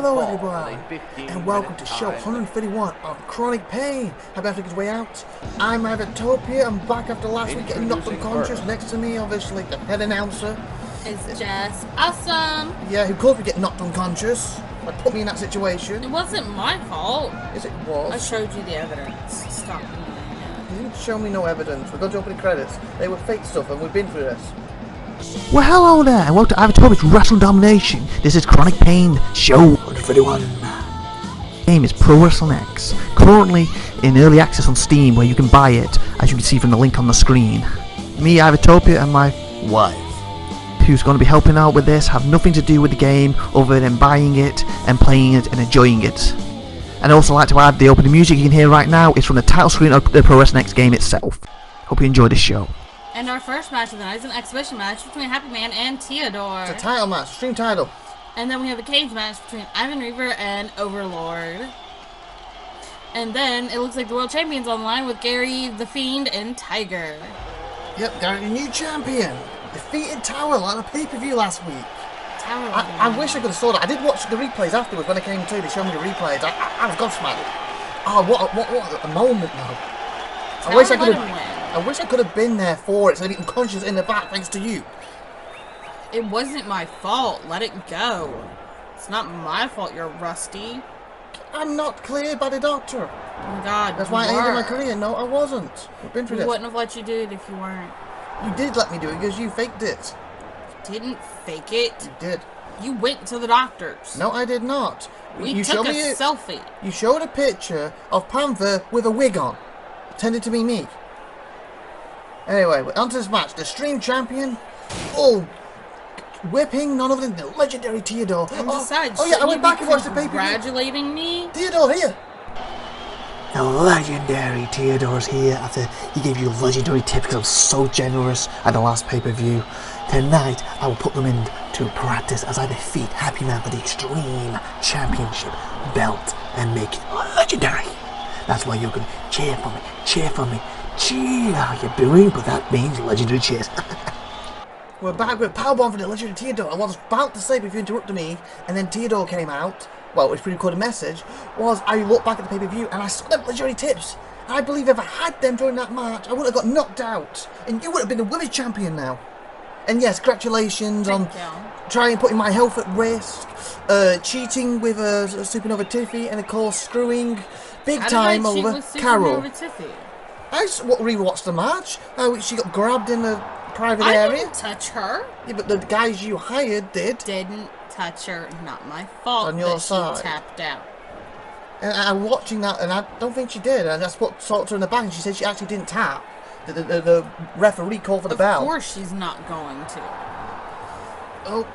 Hello everyone, and welcome to show 131 of Chronic Pain. Happy to make his way out. I'm IVATOPIA. I'm back after last week getting knocked unconscious. Next to me, obviously, the head announcer. It's just awesome. Yeah, who caused me to get knocked unconscious. Like, put me in that situation. It wasn't my fault. Yes, it was. I showed you the evidence. Stop doing it. You didn't show me no evidence. We're going to open the credits. They were fake stuff, and we've been through this. Well, hello there, and welcome to IVATOPIA'S Wrestling Domination. This is Chronic Pain, show 131. The game is Pro Wrestling X, currently in early access on Steam, where you can buy it, as you can see from the link on the screen. Me, IVATOPIA, and my wife, who's going to be helping out with this, have nothing to do with the game other than buying it and playing it and enjoying it. And I'd also like to add, the opening music you can hear right now is from the title screen of the Pro Wrestling X game itself. Hope you enjoy this show. And our first match of the night is an exhibition match between Happy Man and Theodore. It's a title match, stream title. And then we have a cage match between Ivan Reaver and Overlord. And then it looks like the world champion's on the line with Gary, the Fiend, and Tiger. Yep, Gary, the new champion. Defeated Tower on a pay-per-view last week. I wish I could have saw that. I did watch the replays afterwards when I came to. They showed me the replays. I was gobsmacked. Oh, what a moment though. I wish I could have been there for it, so I'd be unconscious in the back thanks to you. It wasn't my fault. Let it go. It's not my fault you're rusty. I'm not cleared by the doctor. Oh my God, that's why I ended my career. No, I wasn't. We've been through this. We wouldn't have let you do it if you weren't. You did let me do it because you faked it. Didn't fake it. You did. You went to the doctor's. No, I did not. You took a selfie. You showed a picture of Panther with a wig on. Pretended to be me. Anyway, on to this match. The stream champion, whipping none other than the legendary Theodore. And besides, I went back and watched the pay-per-view. Congratulating me? Theodore, here. The legendary Theodore's here after he gave you legendary tips because I was so generous at the last pay-per-view. Tonight, I will put them into practice as I defeat Happy Man for the Extreme Championship belt and make it legendary. That's why you're going to cheer for me, cheer for me. Cheer! You're booing, but that means legendary cheers. We're back with Powerbomb for the legendary Theodore. I was about to say before you interrupted me, and then Theodore came out. Well, it's pre-recorded message. I looked back at the pay-per-view and I saw them legendary tips. And I believe if I had them during that match, I would have got knocked out, and you would have been the women's champion now. And yes, congratulations on trying putting my health at risk, cheating with SupernovaTiffy, and of course screwing big time over Carol. I rewatched the match. She got grabbed in the private area. I didn't touch her. Yeah, but the guys you hired did. Didn't touch her. Not my fault. On your side. She tapped out. And I'm watching that, and I don't think she did. And that's what talked her in the back. And she said she actually didn't tap. The referee called for the bell. Of course, she's not going to. Oh,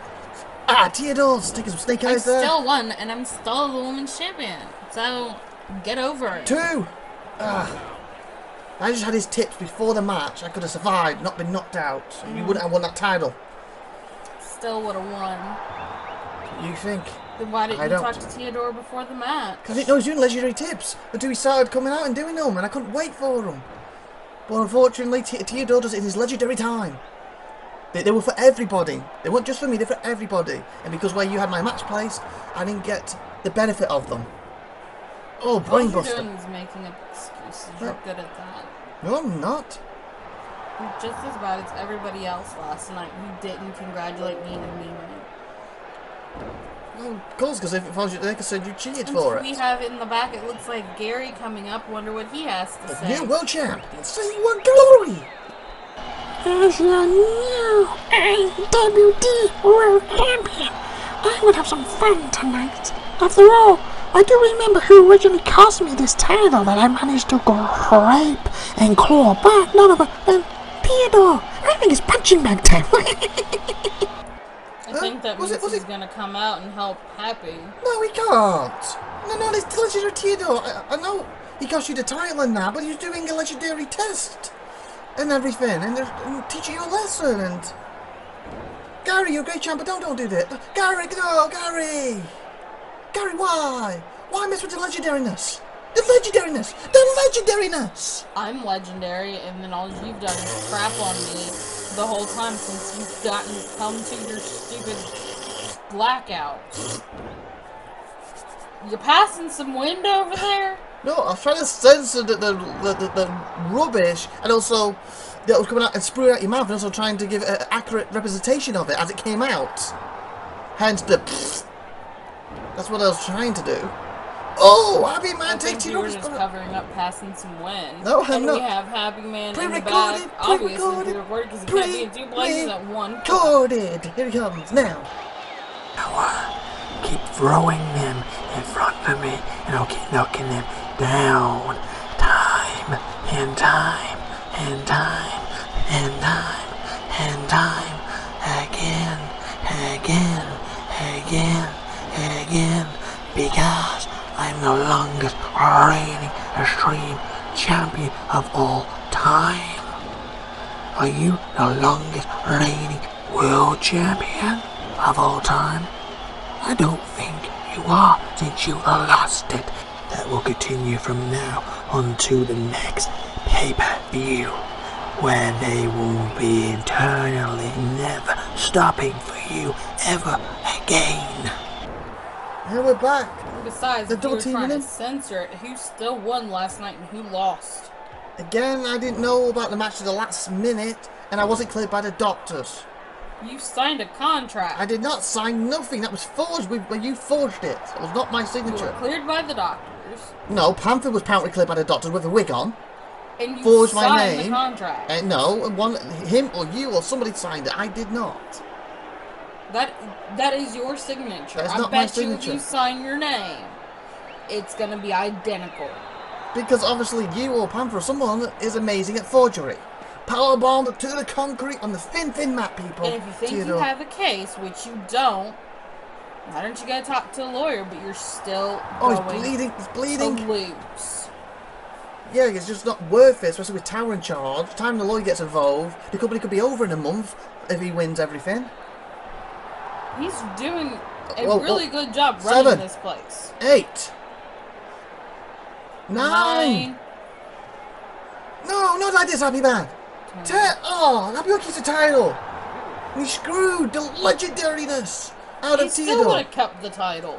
Theodore's taking some snake eyes there. I still won, and I'm still the women's champion. So get over it. 2. I just had his tips before the match. I could have survived, not been knocked out. You wouldn't have won that title. Still would have won. You think? Then why didn't you talk to Theodore before the match? Because I didn't know he was doing legendary tips until he started coming out and doing them, and I couldn't wait for them. But unfortunately, Theodore does it in his legendary time. They were for everybody. They weren't just for me, they're for everybody. And because where you had my match placed, I didn't get the benefit of them. Oh, brain buster. All you're doing is making up excuses. You're good at that. No, I'm not. You're just as bad as everybody else last night who didn't congratulate me and me. Well, of course, because if I was there, I said you cheated for it. We have it in the back. It looks like Gary coming up. Wonder what he has to say. New world champ. Say what glory. As your new IWD world champion, I would have some fun tonight. After all, I do remember who originally cost me this title that I managed to grape and claw back. None other than Theodore. I think it's punching bag time. I think that means he's going to come out and help Happy. No, he can't. No, this legendary Theodore. I know he cost you the title and that, but he's doing a legendary test and everything, and they're teaching you a lesson. And Gary, you're a great champ, but don't do that. Gary, no, Gary, why? Why mess with the legendariness? The legendariness! I'm legendary, and then all you've done is crap on me the whole time since you've come to your stupid blackout. You passing some wind over there? No, I was trying to censor the rubbish, and also that was coming out and spewing out your mouth, and also trying to give an accurate representation of it as it came out. Hence the pfft. That's what I was trying to do. Oh, Happy Man, take you were just covering up passing some wind. No, I'm and not. we have Happy Man in the Pre-recorded, back. Obviously pre-recorded because he can't be in two places at one time. Recorded. Here he comes now. Keep throwing them in front of me, and I'll keep knocking them down. Time and time and time and time and time again, again, again, again, because I'm the longest reigning extreme champion of all time. Are you the longest reigning world champion of all time? I don't think you are, since you lost it. That will continue from now on to the next pay-per-view, where they will be eternally never stopping for you ever again. Here we're back. Besides, The if you were double team trying to in. censor it, who still won last night and who lost? Again, I didn't know about the match at the last minute, and I wasn't cleared by the doctors. You signed a contract. I did not sign nothing. That was forged when you forged it. It was not my You were signature. cleared by the doctors. No, Panther was apparently cleared by the doctors with a wig on. And you Forged my signed name. the contract. No, him or you or somebody signed it. I did not. That is your signature. That's I not my bet you if signature. you sign your name, it's gonna be identical. Because obviously you or Panther or someone is amazing at forgery. Powerbomb to the concrete on the thin mat, people. And if you think you Theodore. have a case, which you don't, why don't you go talk to a lawyer? But you're still Oh, he's going bleeding. He's to bleeding. lose. Yeah, it's just not worth it, especially with Tower in charge. The time the lawyer gets involved, the company could be over in a month if he wins everything. He's doing a Whoa, really whoa. good job running 7, this place. 8, 9. No, not like this, Happy Man. 10. Oh, Happy Man keeps the title. We screwed the legendariness out He of still would Theodore. have kept the title.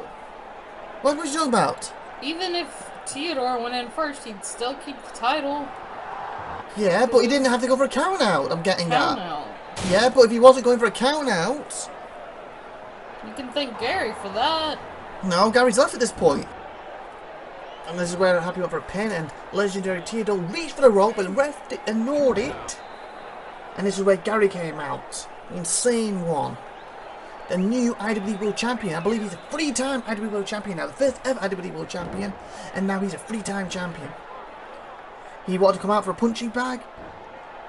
What was you talking about? Even if Theodore went in first, he'd still keep the title. Yeah, but he didn't have to go for a count out. I'm getting Count that. out. Yeah, but if he wasn't going for a count out, You can thank Gary for that. no, Gary's left at this point. And this is where Happy went for a pin, and legendary Theodore reached for the rope, but the ref ignored it. And this is where Gary came out. The insane one. The new IWD World Champion. I believe he's a 3-time IWD World Champion now. The 5th ever IWD World Champion. And now he's a 3-time champion. He wanted to come out for a punching bag.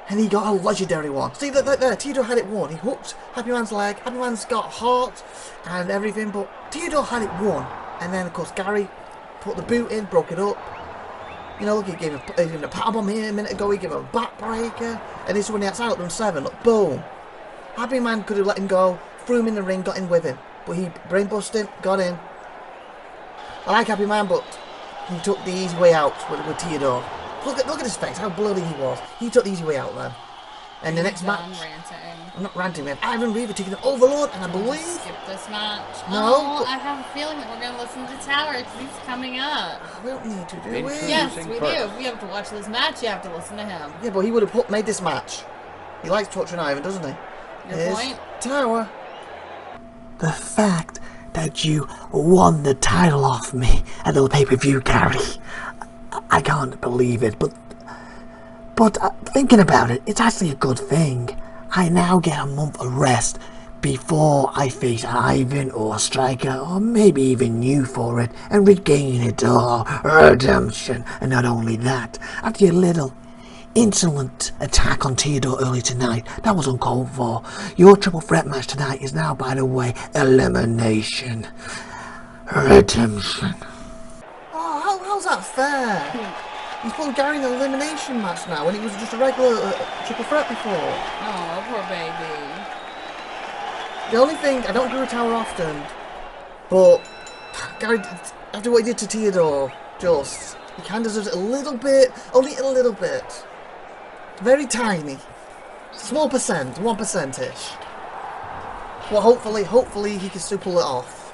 And he got a legendary one. See, there, Theodore had it won. He hooked Happy Man's leg. Happy Man's got heart and everything. But Theodore had it won. And then, of course, Gary put the boot in, broke it up. You know, look, he gave him a powerbomb here a minute ago. He gave him a backbreaker. And this is when the outside looked on 7. Look, boom. Happy Man could have let him go. Threw him in the ring, got in with him. But he brain busted him, got in. I like Happy Man, but he took the easy way out with Theodore. Look at his face, how bloody he was. He took the easy way out then. And the next match, I'm not ranting, man. Ivan Reaver taking the Overlord, and I believe. Skip this match. No. Oh, I have a feeling that we're going to listen to Tower because he's coming up. We don't need to do it. Yes, we do. If we have to watch this match, you have to listen to him. Yeah, but he would have made this match. He likes torturing Ivan, doesn't he? Your Here's point? Tower. The fact that you won the title off me at the pay-per-view, Gary, I can't believe it, but thinking about it, it's actually a good thing. I now get a month of rest before I face Ivan or Striker, or maybe even you for it, and regain it all. Redemption. And not only that, after your little insolent attack on Theodore early tonight, that was uncalled for. Your triple threat match tonight is now, by the way, elimination. Redemption. Oh, how's that fair? He's putting Gary in an elimination match now when he was just a regular triple threat before. Oh, poor baby. The only thing, I don't agree with Tower often, but Gary, after what he did to Theodore, he kind of deserves it a little bit, only a little bit. Very tiny. Small percent, 1%-ish. Well, hopefully he can still pull it off.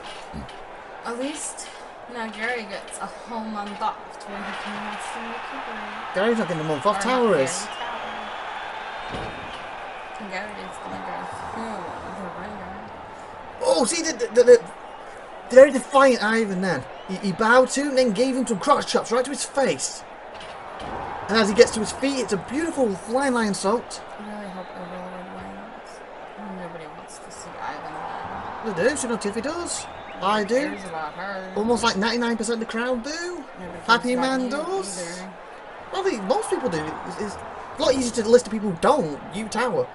At least Now Gary gets a whole month off when he can watch the recuperate. Gary's not getting a month off. Or Tower not is. Gary. Gary is gonna go through the ringer. Oh, see the very defiant Ivan then. He bowed to and then gave him some crotch chops right to his face. And as he gets to his feet, it's a beautiful flying lion salt. I really hope Overlord wins. Nobody wants to see Ivan win. They do, SupernovaTiffy does. I do. Cares about her. Almost like 99% of the crowd do. Nobody Happy cares about Man you does. either. Well, I think most people do. It's a lot easier to list of people who don't. You Tower.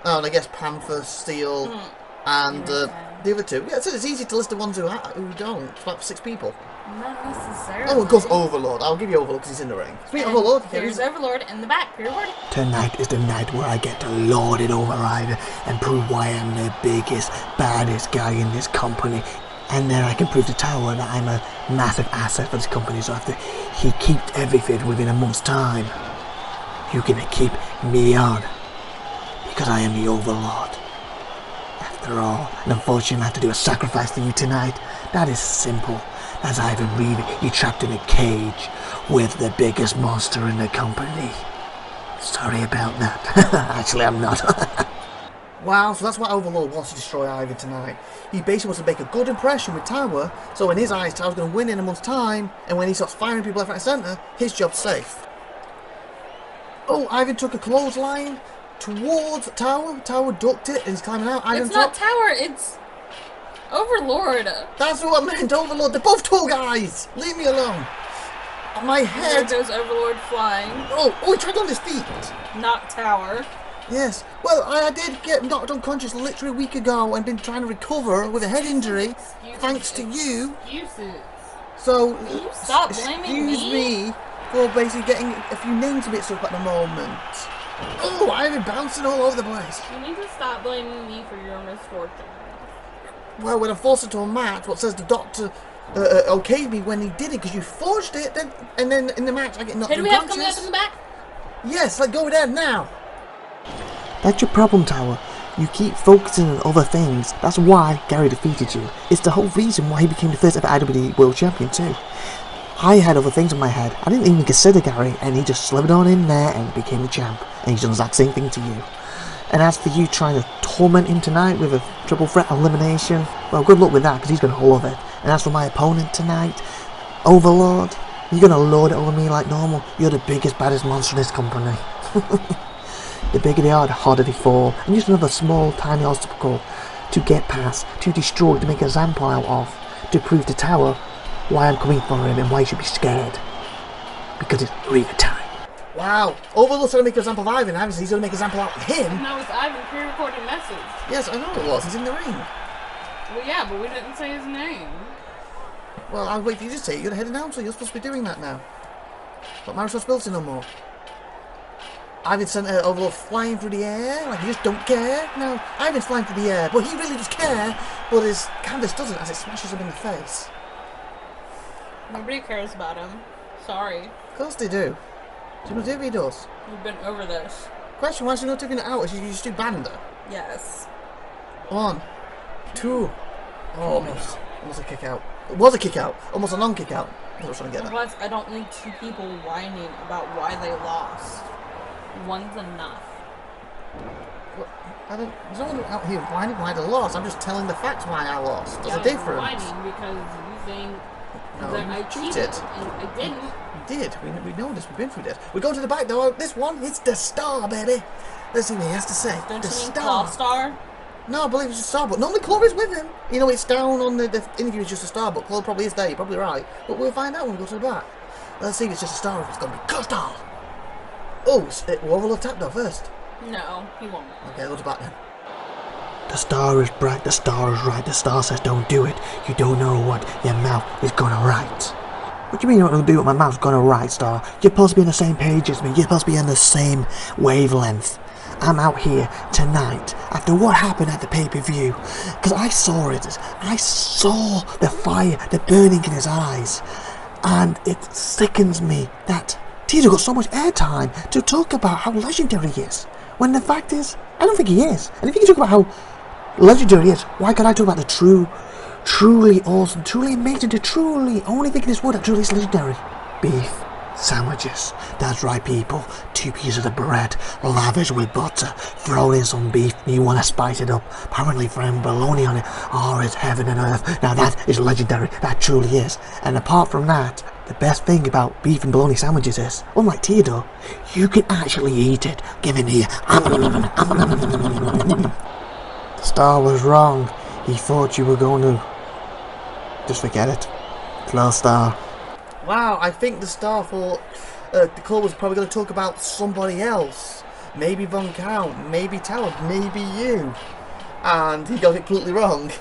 Oh, and I guess Panther, Steel, and the other two. Yeah, so it's easy to list the ones who don't. It's about 6 people. Not necessarily. Oh, of course, Overlord. I'll give you Overlord because he's in the ring. Sweet Overlord. Here's Overlord in the back. Pre-recorded. Tonight is the night where I get to lord it over Ivan and prove why I'm the biggest, baddest guy in this company. And then I can prove to Tower that I'm a massive asset for this company. So after he keeps everything within a month's time, you're gonna keep me on. Because I am the Overlord. After all, and unfortunately I have to do a sacrifice to you tonight. That is simple. As Ivan Reaver, you're trapped in a cage with the biggest monster in the company. Sorry about that. Actually, I'm not. Wow, so that's why Overlord wants to destroy Ivan tonight. He basically wants to make a good impression with Tower, so in his eyes, Tower's going to win in a month's time, and when he starts firing people left, right, and centre, his job's safe. Oh, Ivan took a clothesline towards Tower. Tower ducked it, and he's climbing out. Ivan It's not Tower, it's Overlord. That's what I meant, Overlord. They're both tall guys. Leave me alone. My head. There goes Overlord flying. Oh, he tried on his feet. Not Tower. Yes. Well, I did get knocked unconscious literally a week ago and been trying to recover with a head injury, thanks to you. Excuses. So, Can you stop blaming excuse me for basically getting a few names a bit stuck at the moment. Oh, I've been bouncing all over the place. You need to stop blaming me for your misfortune. Well, when I forced it to a match, what says the doctor okayed me when he did it because you forged it, and then in the match I get knocked Who do we have unconscious. coming up in the back? Yes, let's go with that now. That's your problem, Tower. You keep focusing on other things. That's why Gary defeated you. It's the whole reason why he became the first ever IWD World Champion too. I had other things in my head. I didn't even consider Gary, and he just slipped on in there and became the champ. And he's done the exact same thing to you. And as for you trying to torment him tonight with a triple threat elimination, well, good luck with that, because he's going to love it. And as for my opponent tonight, Overlord, you're going to lord it over me like normal. You're the biggest, baddest monster in this company. The bigger they are, the harder they fall. And just another small, tiny obstacle to get past, to destroy, to make an example out of, to prove to Tower why I'm coming for him and why he should be scared. Because it's Reaver time. Wow, Overlord's going to make an example of Ivan. Ivan says he's going to make an example out of him. No, it's Ivan pre-recorded message. Yes, I know it was. He's in the ring. Well, yeah, but we didn't say his name. Well, I'll wait for you to say it. You're the head announcer. You're supposed to be doing that now. But my responsibility no more. Ivan sent Overlord flying through the air, like he just don't care. No, Ivan's flying through the air, but he really does care, but his canvas doesn't as it smashes him in the face. Nobody cares about him. Sorry. Of course they do. SupernovaTiffy does. We've been over this. Question, why is SupernovaTiffy not out? Is you just do Banda? Yes. 1, 2. Oh, almost. Almost a kick out. It was a kick out. Almost a non-kick out. That's what I was trying to get at. Plus, I don't need 2 people whining about why they lost. One's enough. Well, there's no one out here whining why they lost. I'm just telling the facts why I lost. There's a difference. Whining because you think No, that you I cheated. and I didn't. We did. We know this. We've been through this. We're going to the back though. This one, it's the star, baby. Let's see what he has to say. Don't the you mean star. Star? No, I believe it's a star, but normally Claw is with him. You know, it's down on the interview. It's just a star, but Claw probably is there. You're probably right. But we'll find out when we go to the back. Let's see if it's just a star or if it's going to be Ghost Star. Oh, we'll Overlord tap though first. No, he won't. Okay, go to the back then. The star is bright, the star is right, the star says don't do it. You don't know what your mouth is gonna write. What do you mean you're not gonna do what my mouth's gonna write, Star? You're supposed to be on the same page as me, you're supposed to be on the same wavelength. I'm out here tonight after what happened at the pay-per-view. Because I saw it. I saw the fire, the burning in his eyes. And it sickens me that Tito got so much airtime to talk about how legendary he is. When the fact is, I don't think he is. And if you can talk about how legendary he is, why can't I talk about the true truly awesome, truly amazing, to truly, only thing in this world that truly is legendary. Beef sandwiches. That's right, people. 2 pieces of bread, lavished with butter, throw in some beef, you want to spice it up, apparently throwing bologna on it. Oh, it's heaven and earth. Now that is legendary, that truly is. And apart from that, the best thing about beef and bologna sandwiches is, unlike Theodore, you can actually eat it. Give it here. The star was wrong. He thought you were going to... Just forget it. Close star. Wow, I think the star thought the club was probably going to talk about somebody else. Maybe Von Count, maybe Talon, maybe you. And he got it completely wrong.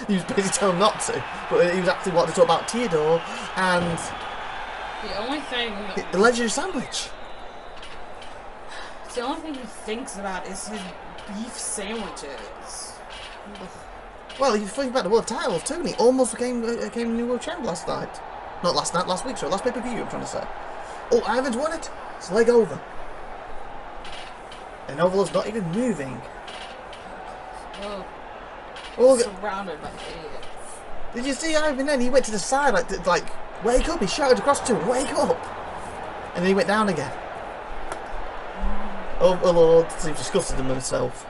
He was basically telling him not to. But he was actually wanting to talk about Theodore and... The only thing... the legendary sandwich. The only thing he thinks about is his beef sandwiches. Well, he's thinking about the world titles too, and he almost became new world champ last night. Not last night, last week, sorry, last pay-per-view, I'm trying to say. Oh, Ivan's won it. It's leg over. And Overlord's not even moving. Oh, surrounded by idiots. Did you see Ivan then? He went to the side, like, wake up, he shouted across to him, wake up! And then he went down again. Overlord seems disgusted in himself.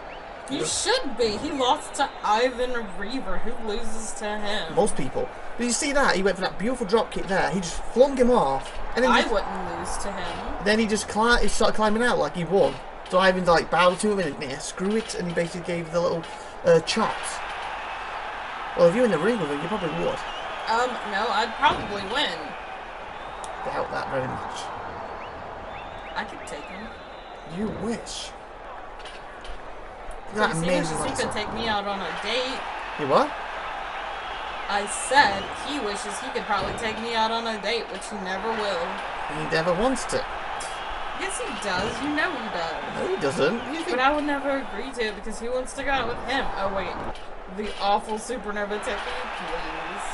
You should be. He lost to Ivan Reaver. Who loses to him? Most people. Did you see that? He went for that beautiful drop kick there. He just flung him off. And then I wouldn't lose to him. Then he just he started climbing out like he won. So Ivan like bowed to him and yeah, screw it, and he basically gave the little chops. Well, if you were in the ring with him, you probably would. No, I'd probably win. Doubt that very much. I could take him. You wish. So That he amazing. wishes he could take me out on a date. You what? I said he wishes he could probably take me out on a date, which he never will. He never wants to. Yes, he does. You know he does. No, he doesn't. But I would never agree to it because he wants to go out with him. Oh, wait. The awful SupernovaTiffy, please.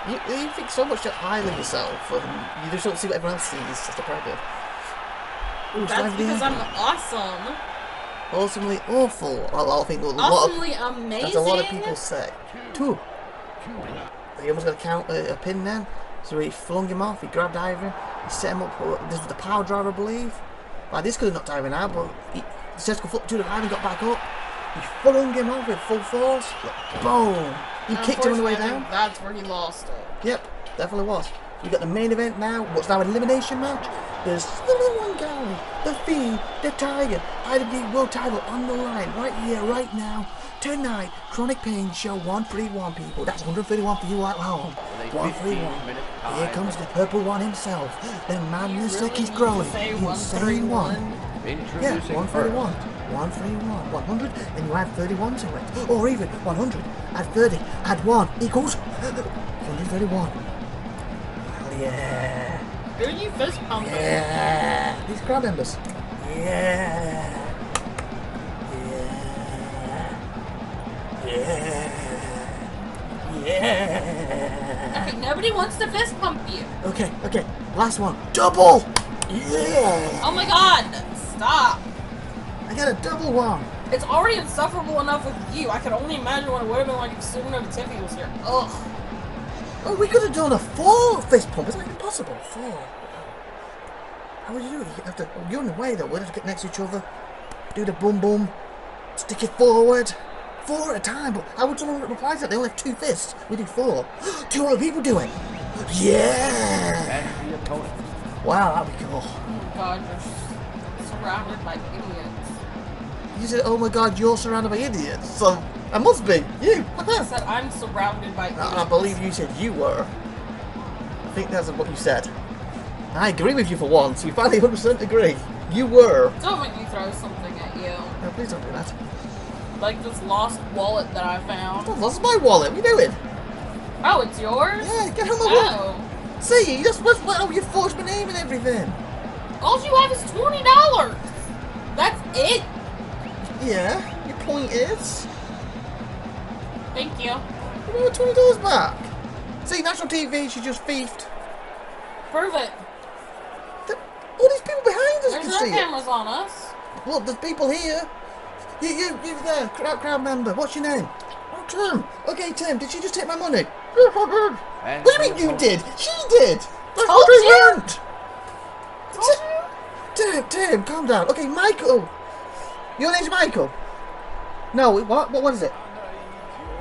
You think so much highly of yourself, and you just don't see what everyone else sees. That's the problem. Ooh, That's because I'm awesome. Awesomely awful. I think Awesomely amazing. That's a lot of people say. 2. He almost got a count a pin then. So he flung him off. He grabbed Ivan. He set him up. This was the power driver, I believe. Like, this could have knocked Ivan out, but he just flip to the Ivan got back up. He flung him off with full force. Boom. He kicked him on the way down. That's where he lost it. Yep, definitely was. We got the main event now. What's now an elimination match? There's only one guy, the Fiend, the Tiger, IWD World Title on the line right here, right now. Tonight, Kronic Pain Show 131, people. That's 131 for you at home. 131. Here comes the purple one himself. The madness that keeps growing. The insane one. Yeah, 131. 131. 100, and you add 31 to it. Or even 100. Add 30. Add 1 equals 131. Hell yeah. Who are you fist pumping? Yeah. These crowd members. Yeah. Yeah. Okay, nobody wants to fist pump you. Okay. Last one. Double. Yeah. Oh my god. Stop. I got a double one. It's already insufferable enough with you. I could only imagine what it would have been like if SupernovaTiffy was here. Ugh. Oh, we could have done a 4 fist pump. It's like impossible. 4. How would you do it? You have to. You're in the way though. We'll have to get next to each other. Do the boom boom. Stick it forward. 4 at a time. But how would someone reply to that? They only have 2 fists. We do 4. 2 other people do it. Yeah. Wow, that'd be cool. Oh god, you're surrounded by idiots. You said, "Oh my God, you're surrounded by idiots." So I must be you. I said I'm surrounded by idiots. I believe you said you were. I think that's what you said. I agree with you for once. You finally 100% agree. You were. Don't make me throw something at you. No, please don't do that. Like this lost wallet that I found. Oh, that's my wallet. What are you doing? Oh, it's yours? Yeah, get on my wallet. Oh. See, you just you forged my name and everything. All you have is $20. That's it. Yeah, your point is. Thank you. You want $20 back. See, national TV, she just thiefed. Prove it. All these people behind us There's can no see cameras on us. it. Look, there's people here. You there, crowd member. What's your name? Tim. Okay, Tim, did she just take my money? Yes, I did. What do you mean you did? She did. That's what I learned. Tim, calm down. Okay, Michael. Your name's Michael? No, what? What is it?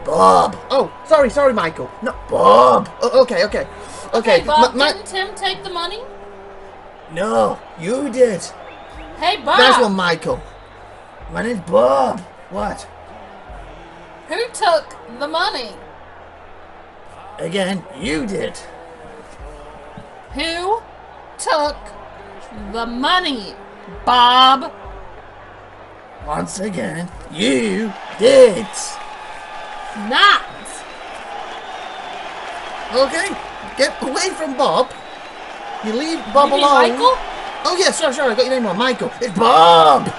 Bob. Oh, sorry, Michael. No, Bob. Oh, okay. Okay, Bob, didn't Tim take the money? No, you did. Hey, Bob. That's one, Michael. My name's Bob. What? Who took the money? Again, you did. Who took the money, Bob? Once again, you did. Not. Okay, get away from Bob. You leave Bob You mean alone. Michael? Oh yeah, sorry, I got your name wrong. Michael. It's Bob.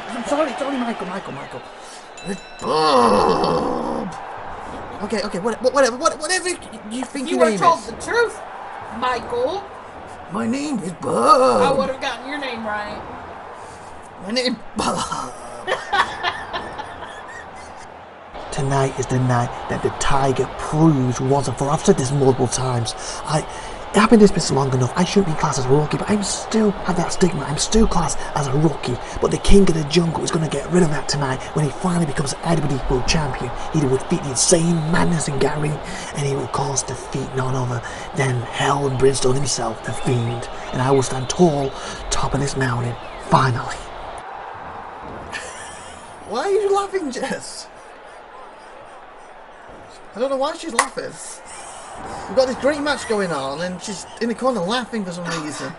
I'm sorry, Michael. It's Bob. Okay, whatever you think You your were name told is. the truth, Michael. My name is Bob. I would have gotten your name right. My name is Bob. Tonight is the night that the Tiger proves once and for all. I've said this multiple times. I've been this business long enough. I shouldn't be classed as a rookie, but I'm still have that stigma. I'm still classed as a rookie. But the King of the Jungle is going to get rid of that tonight when he finally becomes IWD World Champion. He will defeat the insane madness in Gary, and he will cause defeat none other than Hell and Brimstone himself, the Fiend. And I will stand tall, top of this mountain, finally. Why are you laughing, Jess? I don't know why she's laughing. We've got this great match going on and she's in the corner laughing for some reason.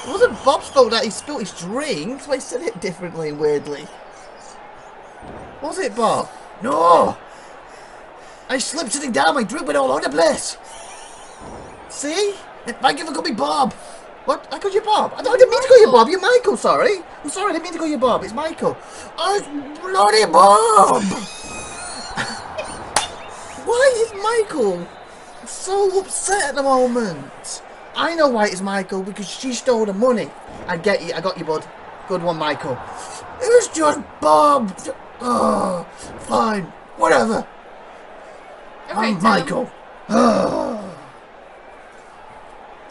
It wasn't Bob's fault that he spilled his drink, so he said it differently and weirdly. Was it, Bob? No! I slipped sitting down, my drink went all over the place. See? Thank you for calling me Bob. What? I called you Bob? I didn't mean to call you Bob, you're Michael, sorry. I'm sorry, I didn't mean to call you Bob, it's Michael. Oh, it's bloody Bob! Why is Michael so upset at the moment? I know why it's Michael, because she stole the money. I get you, I got you, bud. Good one, Michael. It was just Bob. Oh, fine, whatever. Okay, I'm Tim. Michael.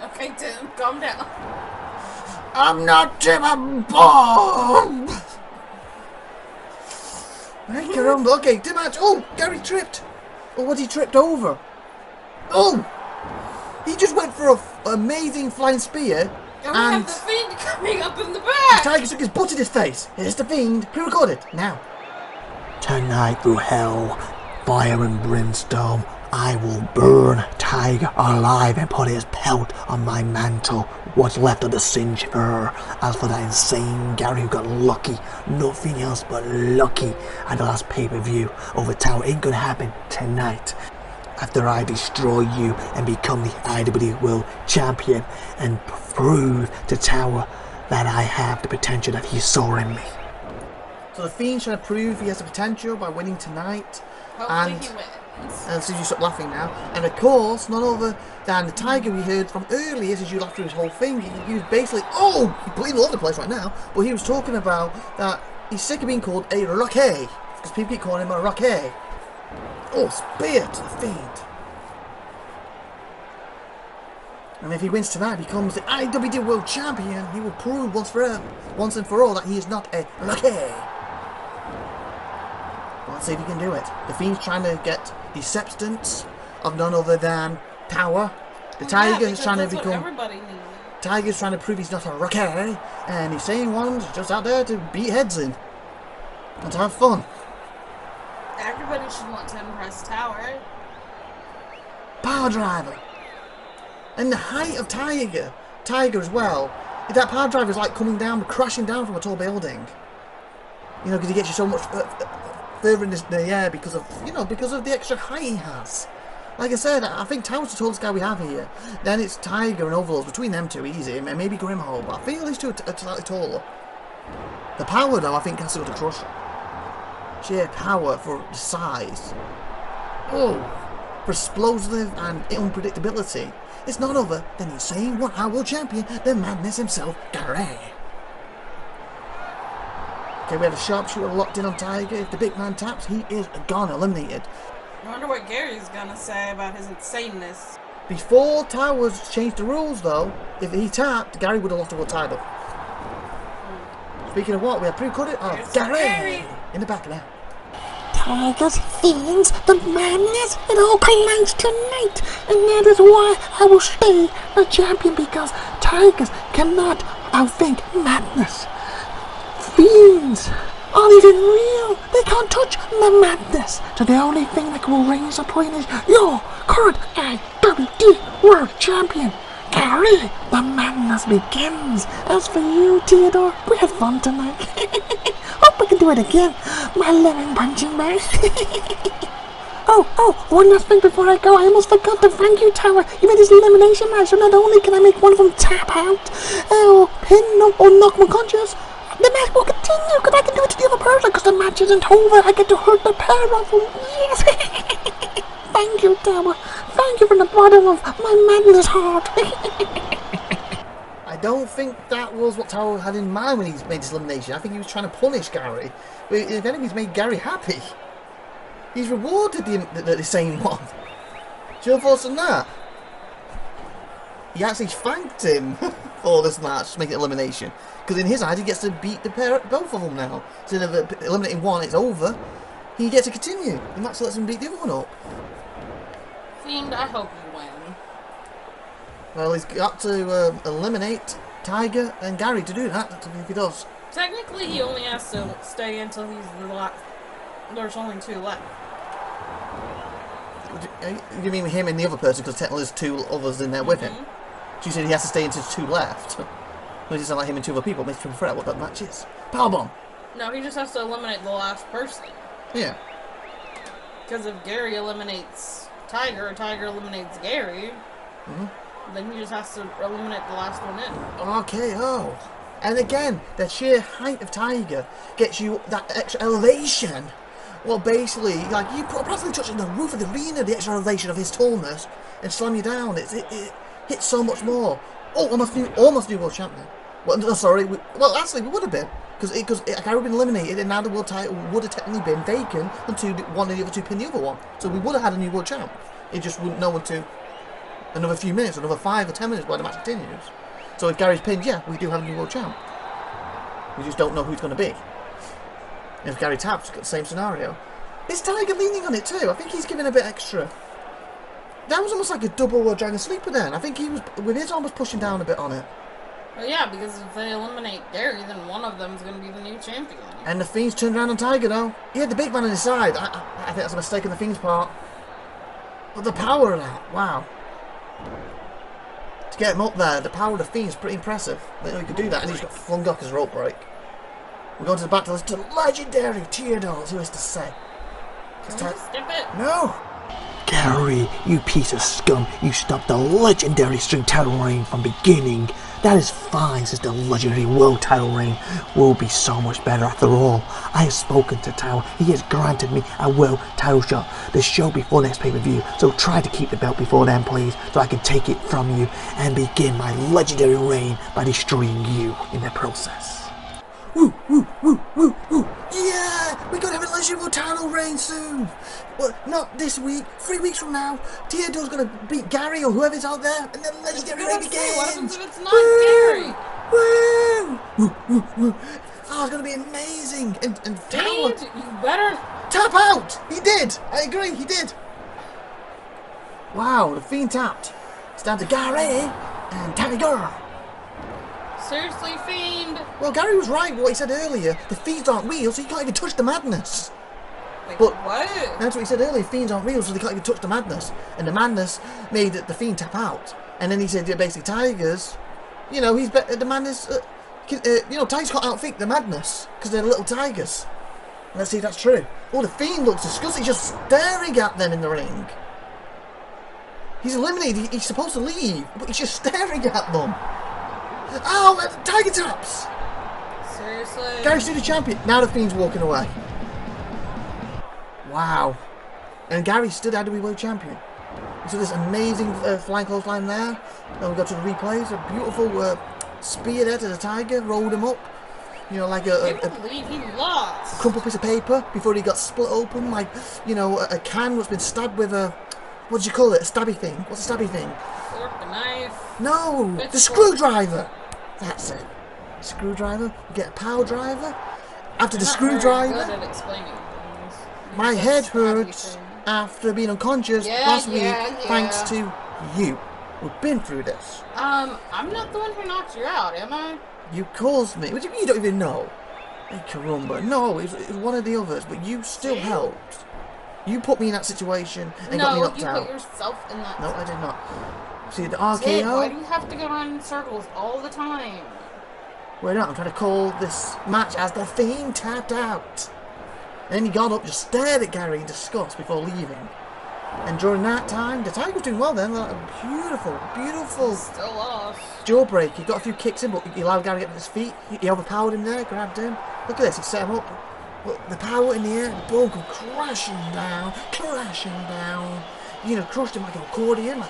Okay, Tim, calm down. I'm not Tim, I'm Bob. Hey, caramba. Okay, the match. Oh, Gary tripped. Oh, what he tripped over? Oh! He just went for an amazing flying spear. And we have the Fiend coming up in the back. The Tiger took his butt in his face. Here's the Fiend. Pre-recorded. Now. Tonight through hell, fire and brimstone, I will burn Tiger alive and put his pelt on my mantle, what's left of the singed fur. As for that insane Gary who got lucky, nothing else but lucky at the last pay-per-view over Tower, ain't gonna happen tonight. After I destroy you and become the IWD World Champion and prove to Tower that I have the potential that he saw in me. So the Fiend's trying to prove he has the potential by winning tonight. Hopefully And he wins. And so you stop laughing now. And of course, none other than the Tiger we heard from earlier, as you laughed through his whole thing. He was basically, oh, he's bleeding all over the place right now. But he was talking about that he's sick of being called a Rocky, because people keep calling him a Rocky. Oh, spear to the Fiend. And if he wins tonight, becomes the IWD World Champion, he will prove once and for all that he is not a Rocky. Let's see if he can do it. The Fiend's trying to get the substance of none other than power. The Tiger is trying to become. Everybody needs. Tiger's trying to prove he's not a Rocky, and he's saying one's just out there to beat heads in and to have fun. Everybody should want to impress Tower. Power driver, and the height of Tiger as well. That power driver is like coming down, crashing down from a tall building. You know, because he gets you so much further in the air because of the extra height he has. Like I said, I think Tower's the tallest guy we have here. Then it's Tiger and Overlord. Between them two, easy. And maybe Grimhole, but I feel these two are slightly taller. The power, though, I think has to go to Crusher. Sheer power for the size. Oh, for explosive and unpredictability. It's none other than the insane one-hour world champion, the madness himself, Gary. Okay, we have a sharpshooter locked in on Tiger. If the big man taps, he is gone, eliminated. I wonder what Gary's gonna say about his insaneness. Before Towers changed the rules, though, if he tapped, Gary would have lost the world title. Speaking of what, we have pre-recorded of Gary in the back now. Tigers, fiends, the madness, it all collides tonight. And that is why I will stay the champion, because Tigers cannot outthink madness. Fiends aren't even real. They can't touch the madness. So the only thing that will reign supreme is your current IWD World Champion, Gary. The madness begins. As for you, Theodore, we had fun tonight. Hope we can do it again, my lemon punching bag. Oh, one last thing before I go. I almost forgot to thank you, Tower. You made this elimination match, so not only can I make one of them tap out, or pin, or knock them unconscious, the match will continue, because I can do it to the other person, because the match isn't over. I get to hurt the pair of them. Yes. Thank you, Tower. Thank you from the bottom of my madness heart. I don't think that was what Tower had in mind when he made this elimination. I think he was trying to punish Gary. But if anything, he's made Gary happy. He's rewarded the same one. Do you know thoughts on that? He actually thanked him for this match, to make it elimination. Because in his eyes, he gets to beat both of them now. So instead of eliminating one, it's over. He gets to continue. The match lets him beat the other one up. Fiend, I hope you win. Well, he's got to eliminate Tiger and Gary to do that, if he does. Technically, he only has to stay until he's the last. There's only 2 left. You mean him and the other person, because technically there's 2 others in there with him. So you said he has to stay until there's 2 left. Well, it doesn't like him and 2 other people. It makes people forget what that match is. Powerbomb! No, he just has to eliminate the last person. Yeah. Because if Gary eliminates Tiger, or Tiger eliminates Gary, then he just has to eliminate the last one in. Okay, oh. And again, the sheer height of Tiger gets you that extra elevation. Well, basically, like, you practically touching the roof of the arena, the extra elevation of his tallness, and slam you down. It hits so much more. Oh, almost new world champion. Well, no, sorry. Well, actually, we would have been. Because Gary would been eliminated, and now the world title would have technically been vacant until one of the other 2 pinned the other one. So we would have had a new world champ. It just wouldn't know until another few minutes, another 5 or 10 minutes while the match continues. So if Gary's pinned, yeah, we do have a new world champ. We just don't know who it's going to be. If Gary taps, it's got the same scenario. Is Tiger leaning on it too? I think he's giving a bit extra. That was almost like a double World Dragon Sleeper then. I think he was, with his arm was pushing down a bit on it. Well, yeah, because if they eliminate Gary, then one of them is going to be the new champion. And the Fiend's turned around on Tiger though. He had the big man on his side. I think that's a mistake on the Fiend's part. But the power of that, wow. To get him up there, the power of the Fiend is pretty impressive. I didn't know he could do that, and he's got flung off his rope break. We're going to the back to listen to legendary Theodore, who has to say. Can we skip it? No! Gary, you piece of scum, you stopped the legendary string title reign from beginning. That is fine, since the legendary world title reign will be so much better after all. I have spoken to Tower. He has granted me a world title shot, the show before next pay-per-view, so try to keep the belt before then, please, so I can take it from you and begin my legendary reign by destroying you in the process. Woo, woo, woo, woo, woo. Yeah! We're going to have a legendary world title reign soon! Well, not this week, 3 weeks from now. Theodore's going to beat Gary or whoever's out there, and then legendary reign begins! What happens if it's not Gary? Woo! Woo, woo, woo. Oh, it's going to be amazing! And Tower... Fiend, you better... Tap out! He did! I agree, he did! Wow, the Fiend tapped. It's down to Gary and Tiger. Seriously, Fiend? Well, Gary was right with what he said earlier. The Fiends aren't real, so you can't even touch the madness. Wait, But what? that's what he said earlier. Fiends aren't real, so they can't even touch the madness. And the madness made the Fiend tap out. And then he said, yeah, basically, Tigers, you know, he's better. The madness, you know, Tigers can't outthink the madness because they're little tigers. Let's see if that's true. Oh, the Fiend looks disgusting. He's just staring at them in the ring. He's eliminated. He's supposed to leave, but he's just staring at them. Oh, Tiger taps! Seriously? Gary's still the champion. Now the Fiend's walking away. Wow. And Gary stood out to be world champion. So this amazing flying clothesline there. Then we go to the replays. A beautiful spear there to the Tiger. Rolled him up. You know, like I a can't believe he lost. crumpled piece of paper before he got split open, like, you know, a can that's been stabbed with a, what do you call it, a stabby thing? What's a stabby thing? Fork, a knife. No, It's the fork. screwdriver. That's it. Screwdriver. We get a power driver. After the I'm not very screwdriver, good at explaining things. my It's a head stabby hurts thing. after being unconscious Yeah, last week, yeah. thanks to you. We've been through this. I'm not the one who knocked you out, am I? You caused me. What do you mean you don't even know? Hey, caramba. No, it was one of the others, but you still helped. You put me in that situation and got me No, knocked you out. put yourself in that. No, I did not. See, the Sid, why do RKO? you have to go around in circles all the time? Wait, no, I'm trying to call this match as the Fiend tapped out. And then he got up, just stared at Gary in disgust before leaving. And during that time, the Tiger was doing well then. Like, beautiful Still lost. jawbreak. He got a few kicks in, but he allowed Gary to get to his feet. He overpowered him there, grabbed him. Look at this, he set him up. Look, the power in the air, the ball come crashing down. You know, crushed him like an accordion. Like,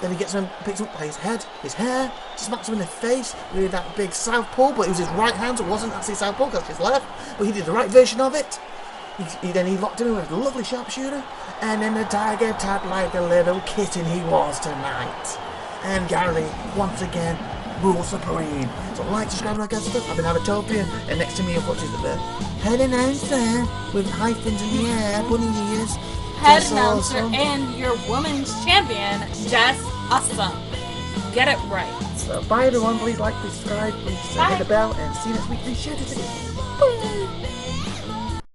then he gets him, picks him up by his head, his hair, smacks him in the face with that big southpaw, but it was his right hand, so it wasn't actually southpaw, that's his left. But he did the right version of it. Then he locked him in with a lovely sharpshooter, and then the Tiger tapped like the little kitten he was tonight. And Gary, once again, rules supreme. So like, subscribe, and all that stuff. I've been IVATOPIA, and next to me, unfortunately, is the head announcer with hyphens in the air, bunny ears. Head Just announcer awesome. and your women's champion, Jess Awesome. Get it right. So bye everyone, please like, please subscribe, please hit the bell, and see you next week. Please share this video.